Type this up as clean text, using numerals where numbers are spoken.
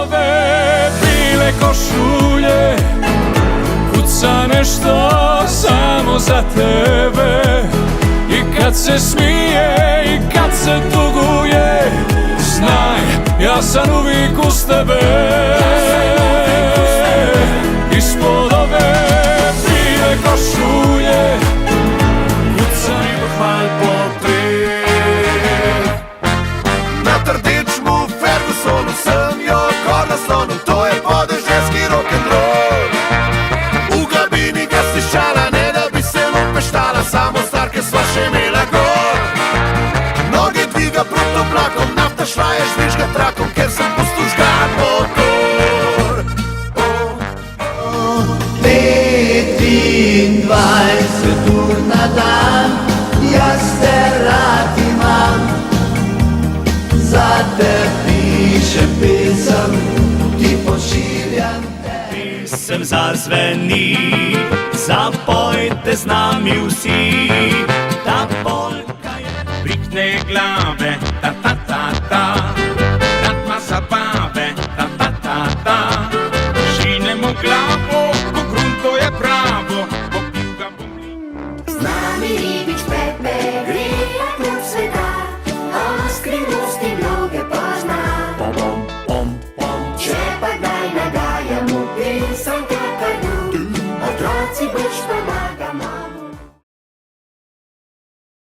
ove bile košulje, kuca nešto samo za tebe. I kad se smije i kad se tuguje, znaj, ja sam uvijek uz tebe. Ispod ove bile košulje kuca i pohval po tri. Na trdičmu Fergusonu sem jo kor naslonil, to je podeželski rock'n'roll. V globini ga slišala, ne da bi se lopeštala, samo starke sva še imela gor. Noge dviga proti oblakom, nafta šla je žvižga trakom, ker sem pustil žgat motor. 25 ur na dan, jaz te rad imam. Za te pišem pesem, ti pošiljam te. Pisem zazveni, zapojte z nami vsi. Ta polka je prikne glave,